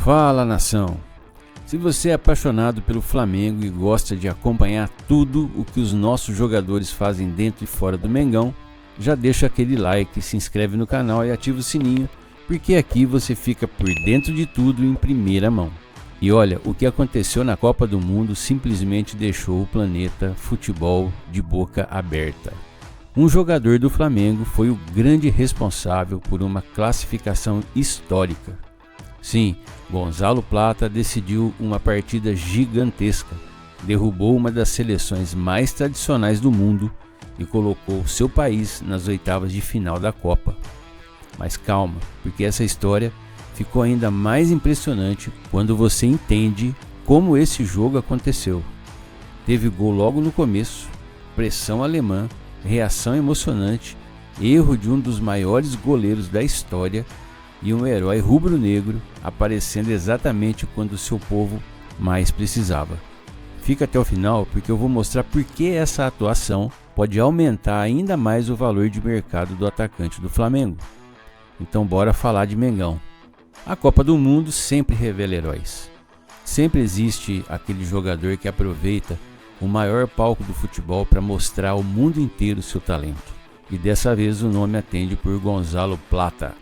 Fala, nação! Se você é apaixonado pelo Flamengo e gosta de acompanhar tudo o que os nossos jogadores fazem dentro e fora do Mengão, já deixa aquele like, se inscreve no canal e ativa o sininho, porque aqui você fica por dentro de tudo em primeira mão. E olha, o que aconteceu na Copa do Mundo simplesmente deixou o planeta futebol de boca aberta. Um jogador do Flamengo foi o grande responsável por uma classificação histórica. Sim, Gonzalo Plata decidiu uma partida gigantesca, derrubou uma das seleções mais tradicionais do mundo e colocou seu país nas oitavas de final da Copa. Mas calma, porque essa história ficou ainda mais impressionante quando você entende como esse jogo aconteceu. Teve gol logo no começo, pressão alemã, reação emocionante, erro de um dos maiores goleiros da história e um herói rubro-negro aparecendo exatamente quando o seu povo mais precisava. Fica até o final porque eu vou mostrar por que essa atuação pode aumentar ainda mais o valor de mercado do atacante do Flamengo. Então bora falar de Mengão. A Copa do Mundo sempre revela heróis. Sempre existe aquele jogador que aproveita o maior palco do futebol para mostrar ao mundo inteiro seu talento. E dessa vez o nome atende por Gonzalo Plata.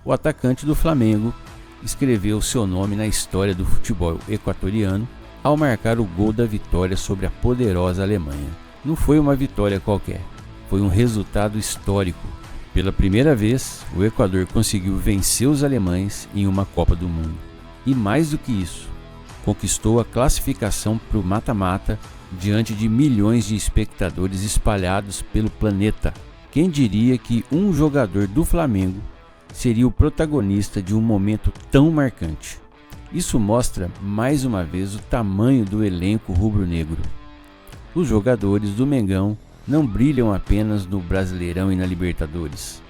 O atacante do Flamengo escreveu seu nome na história do futebol equatoriano ao marcar o gol da vitória sobre a poderosa Alemanha. Não foi uma vitória qualquer, foi um resultado histórico. Pela primeira vez, o Equador conseguiu vencer os alemães em uma Copa do Mundo. E mais do que isso, conquistou a classificação para o mata-mata diante de milhões de espectadores espalhados pelo planeta. Quem diria que um jogador do Flamengo seria o protagonista de um momento tão marcante? Isso mostra mais uma vez o tamanho do elenco rubro-negro. Os jogadores do Mengão não brilham apenas no Brasileirão e na Libertadores.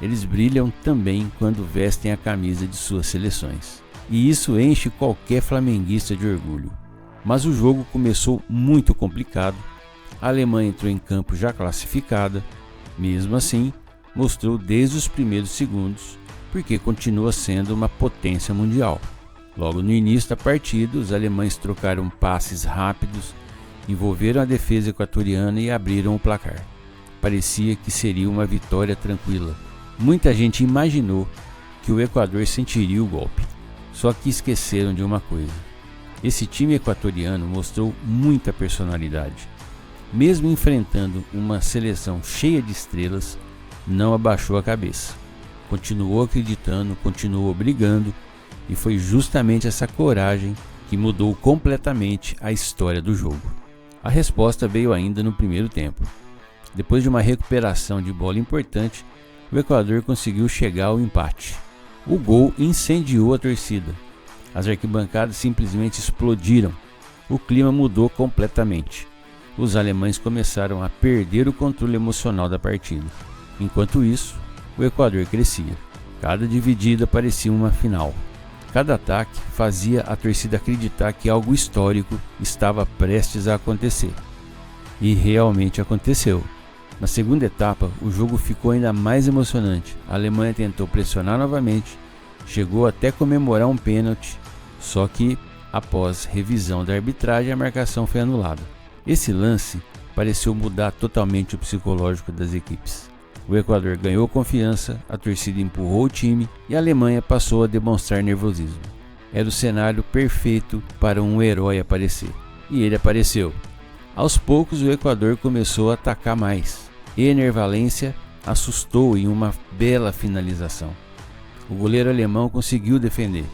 Eles brilham também quando vestem a camisa de suas seleções. E isso enche qualquer flamenguista de orgulho. Mas o jogo começou muito complicado. A Alemanha entrou em campo já classificada. Mesmo assim, mostrou desde os primeiros segundos porque continua sendo uma potência mundial. Logo no início da partida, os alemães trocaram passes rápidos, envolveram a defesa equatoriana e abriram o placar. Parecia que seria uma vitória tranquila. Muita gente imaginou que o Equador sentiria o golpe. Só que esqueceram de uma coisa. Esse time equatoriano mostrou muita personalidade. Mesmo enfrentando uma seleção cheia de estrelas, não abaixou a cabeça. Continuou acreditando, continuou brigando, e foi justamente essa coragem que mudou completamente a história do jogo. A resposta veio ainda no primeiro tempo. Depois de uma recuperação de bola importante, o Equador conseguiu chegar ao empate. O gol incendiou a torcida. As arquibancadas simplesmente explodiram. O clima mudou completamente. Os alemães começaram a perder o controle emocional da partida. Enquanto isso, o Equador crescia. Cada dividida parecia uma final. Cada ataque fazia a torcida acreditar que algo histórico estava prestes a acontecer. E realmente aconteceu. Na segunda etapa, o jogo ficou ainda mais emocionante. A Alemanha tentou pressionar novamente, chegou até comemorar um pênalti, só que, após revisão da arbitragem, a marcação foi anulada. Esse lance pareceu mudar totalmente o psicológico das equipes. O Equador ganhou confiança, a torcida empurrou o time e a Alemanha passou a demonstrar nervosismo. Era o cenário perfeito para um herói aparecer. E ele apareceu. Aos poucos o Equador começou a atacar mais. Ener Valencia assustou em uma bela finalização. O goleiro alemão conseguiu defender,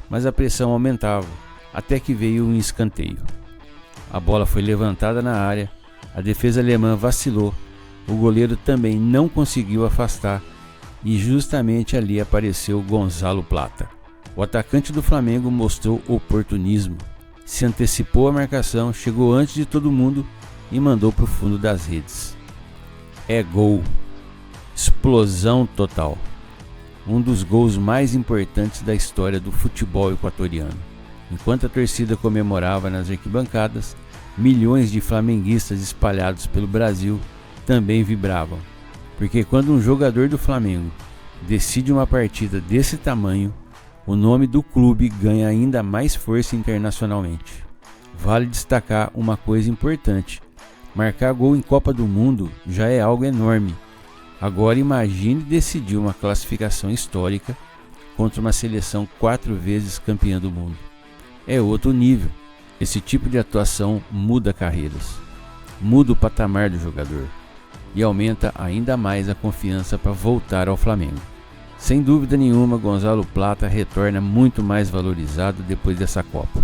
mas a pressão aumentava, até que veio um escanteio. A bola foi levantada na área, a defesa alemã vacilou. O goleiro também não conseguiu afastar e justamente ali apareceu Gonzalo Plata. O atacante do Flamengo mostrou oportunismo, se antecipou à marcação, chegou antes de todo mundo e mandou para o fundo das redes. É gol! Explosão total! Um dos gols mais importantes da história do futebol equatoriano. Enquanto a torcida comemorava nas arquibancadas, milhões de flamenguistas espalhados pelo Brasil também vibravam, porque quando um jogador do Flamengo decide uma partida desse tamanho, o nome do clube ganha ainda mais força internacionalmente. Vale destacar uma coisa importante: marcar gol em Copa do Mundo já é algo enorme. Agora imagine decidir uma classificação histórica contra uma seleção 4 vezes campeã do mundo. É outro nível. Esse tipo de atuação muda carreiras, muda o patamar do jogador e aumenta ainda mais a confiança para voltar ao Flamengo. Sem dúvida nenhuma, Gonzalo Plata retorna muito mais valorizado depois dessa Copa.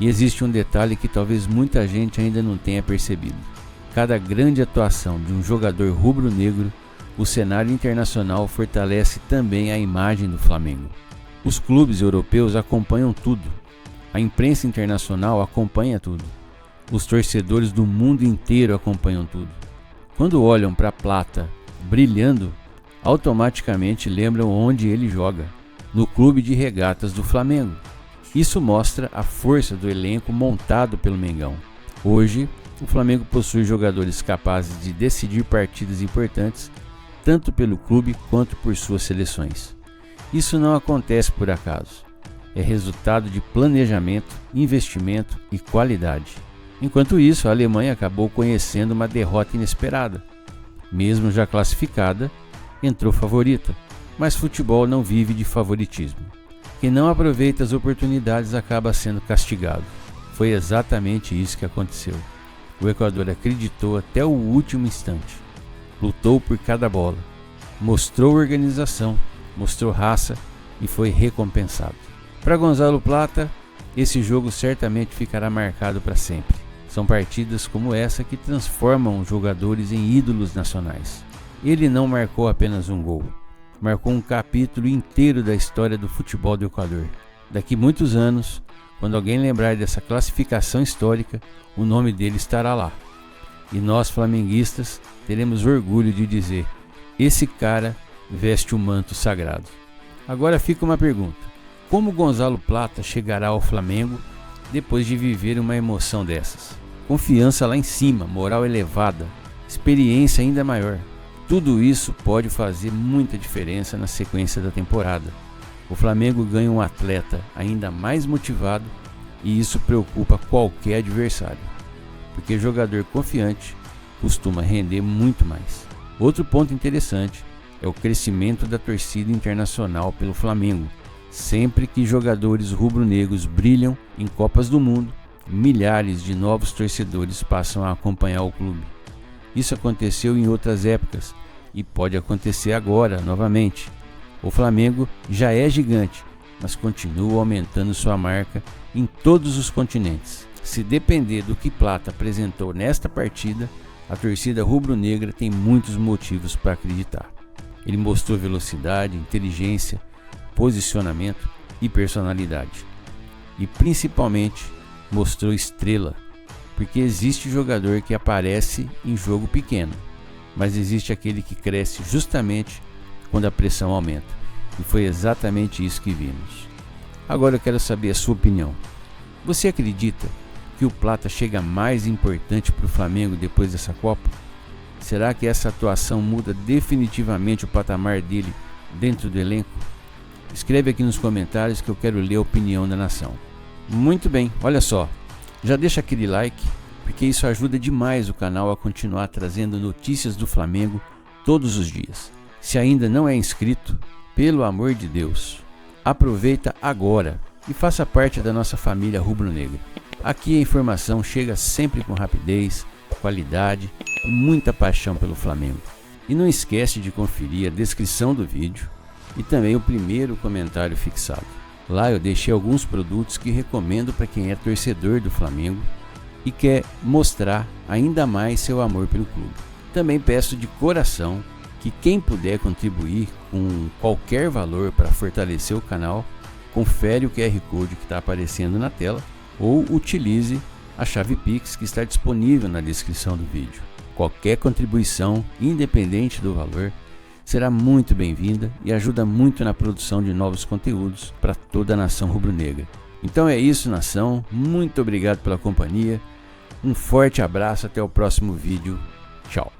E existe um detalhe que talvez muita gente ainda não tenha percebido. Cada grande atuação de um jogador rubro-negro, o cenário internacional fortalece também a imagem do Flamengo. Os clubes europeus acompanham tudo. A imprensa internacional acompanha tudo. Os torcedores do mundo inteiro acompanham tudo. Quando olham para Plata brilhando, automaticamente lembram onde ele joga, no clube de regatas do Flamengo. Isso mostra a força do elenco montado pelo Mengão. Hoje, o Flamengo possui jogadores capazes de decidir partidas importantes, tanto pelo clube quanto por suas seleções. Isso não acontece por acaso. É resultado de planejamento, investimento e qualidade. Enquanto isso, a Alemanha acabou conhecendo uma derrota inesperada. Mesmo já classificada, entrou favorita, mas futebol não vive de favoritismo. Quem não aproveita as oportunidades acaba sendo castigado. Foi exatamente isso que aconteceu. O Equador acreditou até o último instante, lutou por cada bola, mostrou organização, mostrou raça e foi recompensado. Para Gonzalo Plata, esse jogo certamente ficará marcado para sempre. São partidas como essa que transformam os jogadores em ídolos nacionais. Ele não marcou apenas um gol, marcou um capítulo inteiro da história do futebol do Equador. Daqui muitos anos, quando alguém lembrar dessa classificação histórica, o nome dele estará lá. E nós, flamenguistas, teremos orgulho de dizer: esse cara veste o manto sagrado. Agora fica uma pergunta: como Gonzalo Plata chegará ao Flamengo depois de viver uma emoção dessas? Confiança lá em cima, moral elevada, experiência ainda maior. Tudo isso pode fazer muita diferença na sequência da temporada. O Flamengo ganha um atleta ainda mais motivado e isso preocupa qualquer adversário, porque jogador confiante costuma render muito mais. Outro ponto interessante é o crescimento da torcida internacional pelo Flamengo. Sempre que jogadores rubro-negros brilham em Copas do Mundo, milhares de novos torcedores passam a acompanhar o clube. Isso aconteceu em outras épocas e pode acontecer agora novamente. O Flamengo já é gigante, mas continua aumentando sua marca em todos os continentes. Se depender do que Plata apresentou nesta partida, a torcida rubro-negra tem muitos motivos para acreditar. Ele mostrou velocidade, inteligência, posicionamento e personalidade. E principalmente mostrou estrela, porque existe jogador que aparece em jogo pequeno, mas existe aquele que cresce justamente quando a pressão aumenta. E foi exatamente isso que vimos. Agora eu quero saber a sua opinião. Você acredita que o Plata chega mais importante para o Flamengo depois dessa Copa? Será que essa atuação muda definitivamente o patamar dele dentro do elenco? Escreve aqui nos comentários que eu quero ler a opinião da nação. Muito bem, olha só, já deixa aquele like, porque isso ajuda demais o canal a continuar trazendo notícias do Flamengo todos os dias. Se ainda não é inscrito, pelo amor de Deus, aproveita agora e faça parte da nossa família rubro-negra. Aqui a informação chega sempre com rapidez, qualidade e muita paixão pelo Flamengo. E não esquece de conferir a descrição do vídeo e também o primeiro comentário fixado. Lá eu deixei alguns produtos que recomendo para quem é torcedor do Flamengo e quer mostrar ainda mais seu amor pelo clube. Também peço de coração que quem puder contribuir com qualquer valor para fortalecer o canal, confere o QR Code que está aparecendo na tela ou utilize a chave Pix que está disponível na descrição do vídeo. Qualquer contribuição, independente do valor, será muito bem-vinda e ajuda muito na produção de novos conteúdos para toda a nação rubro-negra. Então é isso, nação. Muito obrigado pela companhia. Um forte abraço, até o próximo vídeo. Tchau.